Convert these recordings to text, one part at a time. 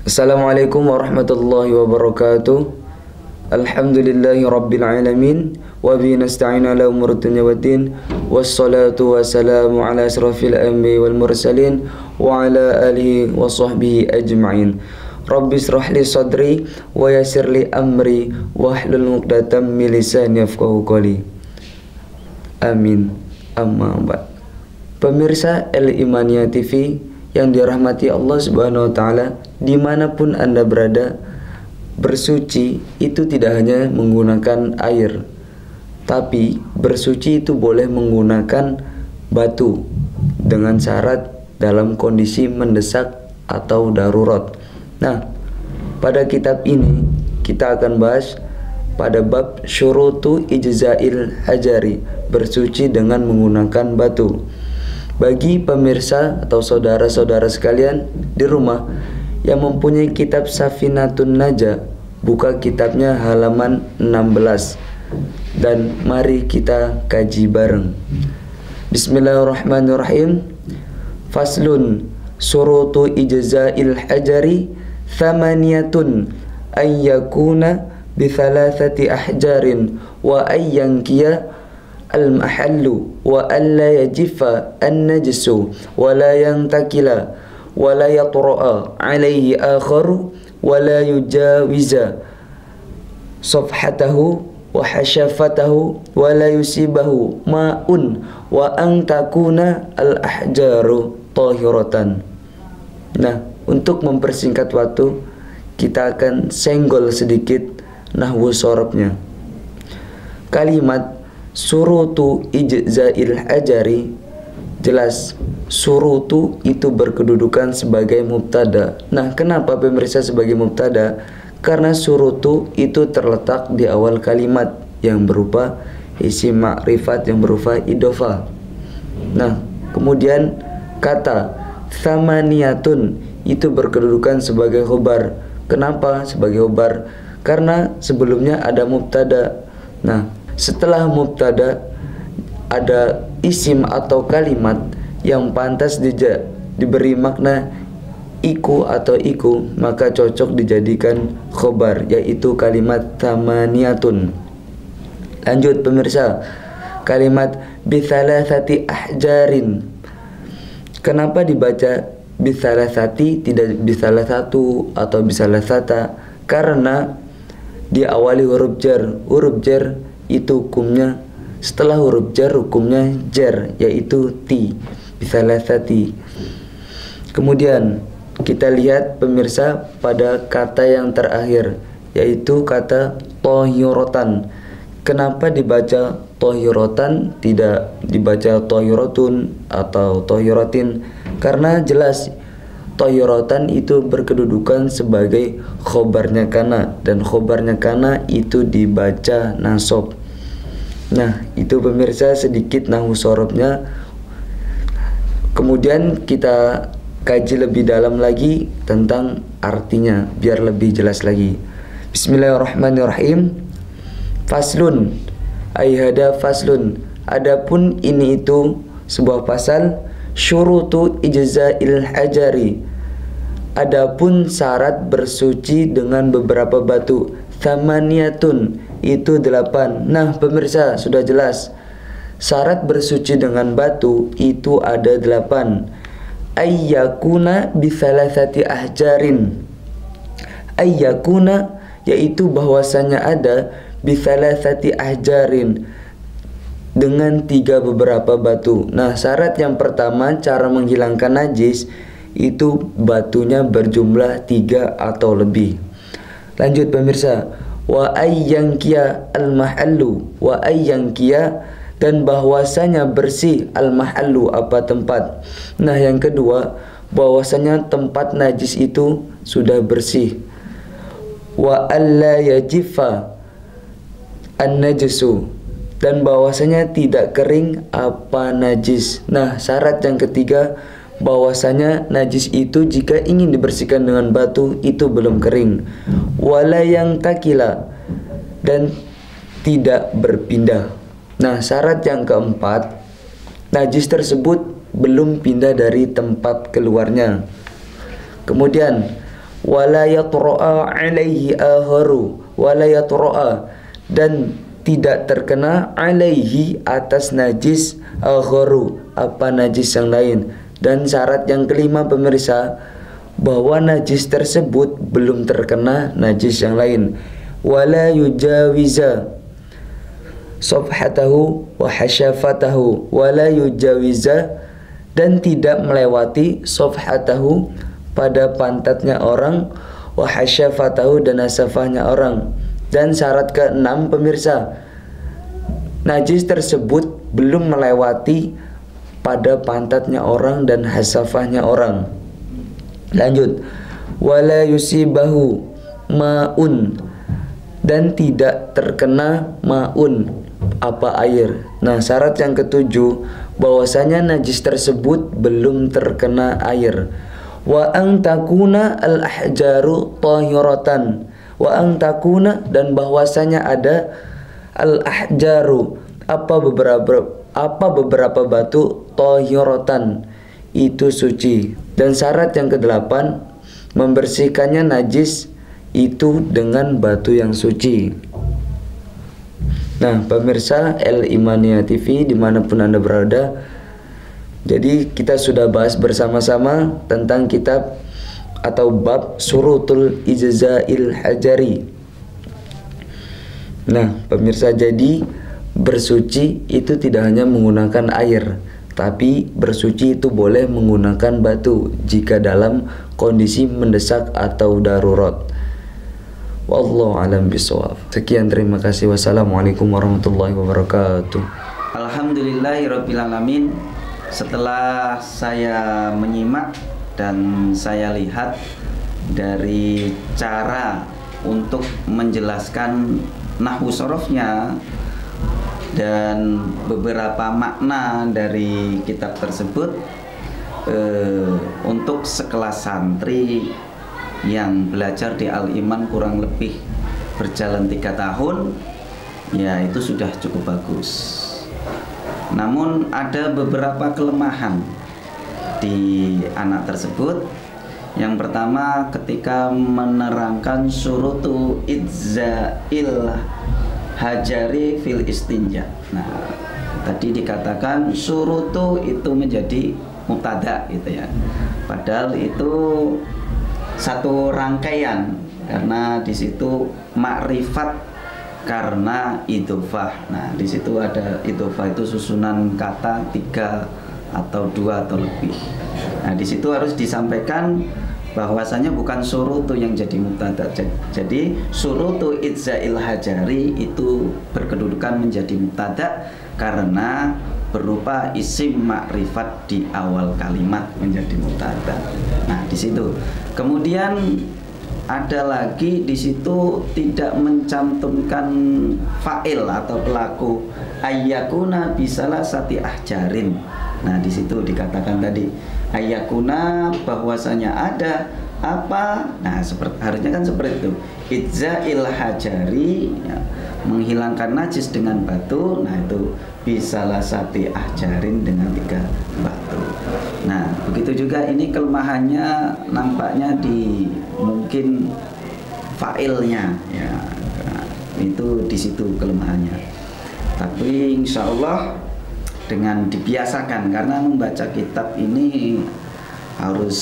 Assalamualaikum warahmatullahi wabarakatuh. Alhamdulillahi rabbil alamin. Wa bihi nasta'inu ala umuri dunya waddin. Wassalatu wassalamu ala asrafil anbiya'i wal mursalin wa ala alihi wa sahbihi ajma'in. Rabbi israh li sadri wa yassir li amri wahlul 'uqdatam min lisani yafqahu qawli. Amin. Amma ba'd. Pemirsa Al-Imaniyah TV yang dirahmati Allah Subhanahu wa taala, dimanapun Anda berada, bersuci itu tidak hanya menggunakan air, tapi bersuci itu boleh menggunakan batu dengan syarat dalam kondisi mendesak atau darurat. Nah, pada kitab ini kita akan bahas pada bab syurutu ijza'il hajari, bersuci dengan menggunakan batu. Bagi pemirsa atau saudara-saudara sekalian di rumah yang mempunyai kitab Safinatun Najah, buka kitabnya halaman 16 dan mari kita kaji bareng. Bismillahirrahmanirrahim. Faslun surutu ijza'il hajari thamaniyatun an yakuna bi thalathati ahjarin wa ayyankiya al-mahallu wa alla yajifa an-najsu wa la yantakila wa la yatra'a alayhi akharu wa la yujawiza safhatahu wa hashafatahu wa la yusibahu ma'un wa an takuna al-ahjaru tahiratan. Nah, untuk mempersingkat waktu, kita akan senggol sedikit nahwu sorobnya. Kalimat surutu ijza'il hajari, jelas surutu itu berkedudukan sebagai mubtada. Nah, kenapa pemirsa sebagai mubtada? Karena surutu itu terletak di awal kalimat yang berupa isim ma'rifat yang berupa idhofah. Nah, kemudian kata thamaniyatun itu berkedudukan sebagai khobar. Kenapa sebagai khobar? Karena sebelumnya ada mubtada. Nah, setelah mubtada ada isim atau kalimat yang pantas diberi makna iku atau iku, maka cocok dijadikan khobar, yaitu kalimat tamaniyatun. Lanjut pemirsa, kalimat bithalathati ahjarin. Kenapa dibaca bithalathati tidak bisalah satu atau bisalah sata? Karena diawali huruf jar. Huruf jar itu hukumnya, setelah huruf jar hukumnya jar, yaitu ti, bithalathati. Kemudian kita lihat pemirsa pada kata yang terakhir, yaitu kata tohiratan. Kenapa dibaca tohiratan, tidak dibaca tohiratun atau tohiratin? Karena jelas tohiratan itu berkedudukan sebagai khobarnya kana, dan khobarnya kana itu dibaca nasab. Nah, itu pemirsa sedikit nahwu sorobnya. Kemudian kita kaji lebih dalam lagi tentang artinya biar lebih jelas lagi. Bismillahirrahmanirrahim. Faslun, ayhada faslun. Adapun ini itu sebuah pasal. Syurutu ijza'il hajari. Adapun syarat bersuci dengan beberapa batu. Thamaniyatun itu 8. Nah pemirsa, sudah jelas syarat bersuci dengan batu itu ada 8. Ayyakuna bithalathati ahjarin. Ayyakuna yaitu bahwasanya ada bithalathati ahjarin, dengan 3 beberapa batu. Nah, syarat yang pertama cara menghilangkan najis itu batunya berjumlah 3 atau lebih. Lanjut pemirsa, wa ayyankiya al-mahallu, wa ayyankiya, dan bahwasanya bersih al-mahallu apa tempat. Nah, yang kedua bahwasanya tempat najis itu sudah bersih. Wa alla yajifa an-najsu, dan bahwasanya tidak kering apa najis. Nah, syarat yang ketiga bahwasanya najis itu jika ingin dibersihkan dengan batu itu belum kering. Wala yang takila, dan tidak berpindah. Nah, syarat yang keempat, najis tersebut belum pindah dari tempat keluarnya. Kemudian wala yatra'a alaihi aharu, wala yatra'a, dan tidak terkena alaihi atas najis aharu, apa najis yang lain. Dan syarat yang kelima pemirsa, bahwa najis tersebut belum terkena najis yang lain. Wala yujawiza safhatahu wa hasyafatahu, wala yujawiza, dan tidak melewati safhatahu, pada pantatnya orang, wa hasyafatahu, dan hasafahnya orang. Dan syarat keenam pemirsa, najis tersebut belum melewati pada pantatnya orang dan hasafahnya orang. Lanjut, wala yusibahu ma'un, dan tidak terkena ma'un, apa air. Nah, syarat yang ketujuh, bahwasanya najis tersebut belum terkena air. Wa ang takuna al ahjaru tahiratan, wa ang takuna, dan bahwasanya ada al ahjaru, apa beberapa batu, tahiratan, itu suci. Dan syarat yang kedelapan, membersihkannya najis itu dengan batu yang suci. Nah pemirsa El Imania TV dimanapun Anda berada, jadi kita sudah bahas bersama-sama tentang kitab atau bab Surutul Ijza'il Hajari. Nah pemirsa, jadi bersuci itu tidak hanya menggunakan air, tapi bersuci itu boleh menggunakan batu jika dalam kondisi mendesak atau darurat. Wallahu alam bisawab. Sekian, terima kasih. Wassalamualaikum warahmatullahi wabarakatuh. Alhamdulillahirabbil alamin. Setelah saya menyimak dan saya lihat dari cara untuk menjelaskan nahwu sorofnya dan beberapa makna dari kitab tersebut, untuk sekelas santri yang belajar di Al-Iman kurang lebih berjalan 3 tahun, ya itu sudah cukup bagus. Namun ada beberapa kelemahan di anak tersebut. Yang pertama, ketika menerangkan surutu idza'il hajari fil istinja. Nah, tadi dikatakan surutu itu menjadi mubtada gitu ya. Padahal itu satu rangkaian, karena di situ makrifat karena idhofah. Nah, di situ ada idhofah itu susunan kata 3 atau 2 atau lebih. Nah, di situ harus disampaikan bahwasanya bukan surutu yang jadi mubtada. Jadi surutu idza'il hajari itu berkedudukan menjadi mubtada karena berupa isim makrifat di awal kalimat menjadi mubtada. Nah, di situ. Kemudian ada lagi di situ tidak mencantumkan fa'il atau pelaku, ayyakuna bisalah sati ahjarin. Nah, di situ dikatakan tadi ayyakuna, bahwasanya ada apa. Nah, harusnya kan seperti itu. Idza'il hajari, ya, menghilangkan najis dengan batu. Nah, itu bisalah sati ahjarin dengan 3 batu. Nah, begitu juga ini kelemahannya nampaknya di mungkin fa'ilnya, ya. Nah, itu di situ kelemahannya. Tapi insya Allah dengan dibiasakan, karena membaca kitab ini harus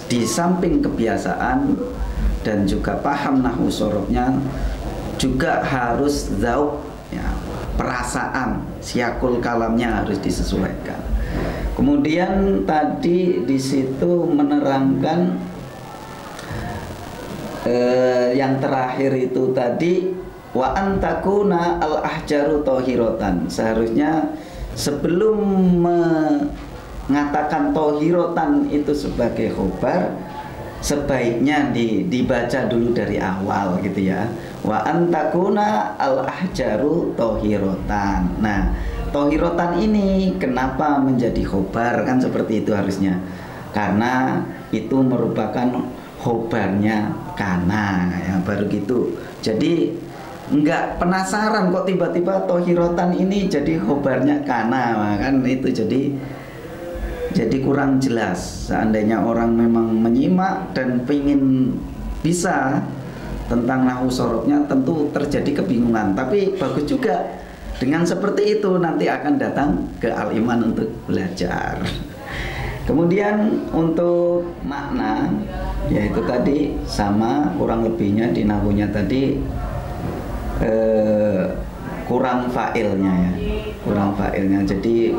di samping kebiasaan dan juga paham nahwu sorofnya, juga harus zauq, ya, perasaan, siakul kalamnya harus disesuaikan. Kemudian tadi di situ menerangkan yang terakhir itu tadi wa antakuna al ahjaru tohirotan. Seharusnya sebelum mengatakan tohirotan itu sebagai khobar, sebaiknya dibaca dulu dari awal gitu ya. Wa antakuna al ahjaru tohirotan. Nah, tohirotan ini kenapa menjadi khobar, kan seperti itu harusnya, karena itu merupakan khobarnya kana, ya, baru gitu. Jadi enggak penasaran kok tiba-tiba tohirotan ini jadi khobarnya kana, kan itu. Jadi jadi kurang jelas. Seandainya orang memang menyimak dan pengen bisa tentang nahwu sorobnya, tentu terjadi kebingungan. Tapi bagus juga dengan seperti itu nanti akan datang ke Al-Iman untuk belajar. Kemudian untuk makna, yaitu tadi sama kurang lebihnya di nahwunya tadi kurang fa'ilnya ya, kurang fa'ilnya. Jadi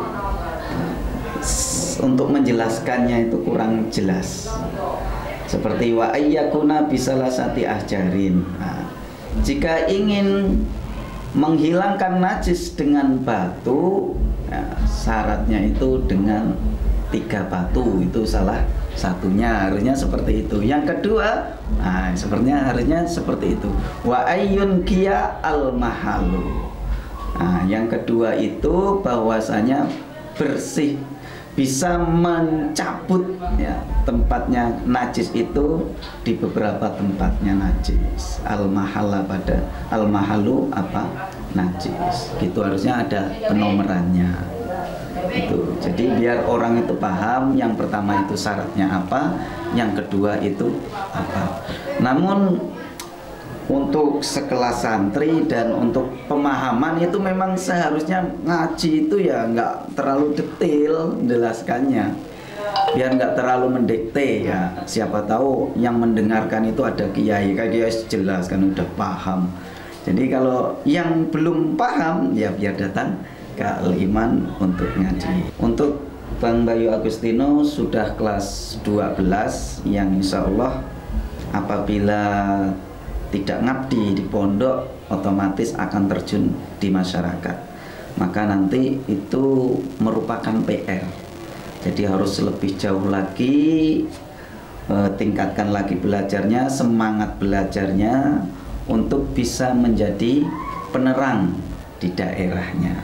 untuk menjelaskannya itu kurang jelas. Seperti wa ayyakuna bisalasati ahjarin. Nah, jika ingin menghilangkan najis dengan batu, ya, syaratnya itu dengan 3 batu, itu salah satunya, harusnya seperti itu. Yang kedua, nah, sepertinya harusnya seperti itu. Wa ayyun kia al mahalu. Nah, yang kedua itu bahwasanya bersih, bisa mencabut ya tempatnya najis itu di beberapa tempatnya najis. Al mahala pada al mahalu apa najis. Gitu harusnya ada penomorannya. Itu. Jadi biar orang itu paham yang pertama itu syaratnya apa, yang kedua itu apa. Namun untuk sekelas santri dan untuk pemahaman itu memang seharusnya ngaji itu ya nggak terlalu detail menjelaskannya, biar nggak terlalu mendikte ya. Siapa tahu yang mendengarkan itu ada kiai, kayak dia jelas kan udah paham. Jadi kalau yang belum paham ya biar datang ke Al-Iman untuk ngaji. Untuk Bang Bayu Agustino sudah kelas 12 yang insya Allah apabila tidak ngabdi di pondok otomatis akan terjun di masyarakat, maka nanti itu merupakan PR. Jadi harus lebih jauh lagi, tingkatkan lagi belajarnya, semangat belajarnya untuk bisa menjadi penerang di daerahnya.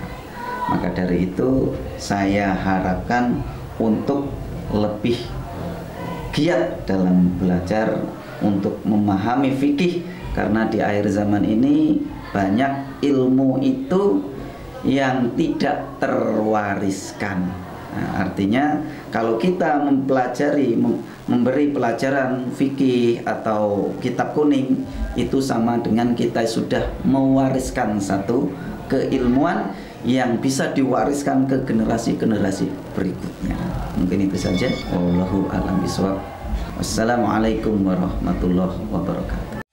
Maka dari itu saya harapkan untuk lebih giat dalam belajar untuk memahami fikih, karena di akhir zaman ini banyak ilmu itu yang tidak terwariskan. Nah, artinya kalau kita mempelajari, memberi pelajaran fikih atau kitab kuning, itu sama dengan kita sudah mewariskan satu keilmuan yang bisa diwariskan ke generasi-generasi berikutnya. Mungkin itu saja. Wallahu a'lam bishawab. Wassalamualaikum warahmatullahi wabarakatuh.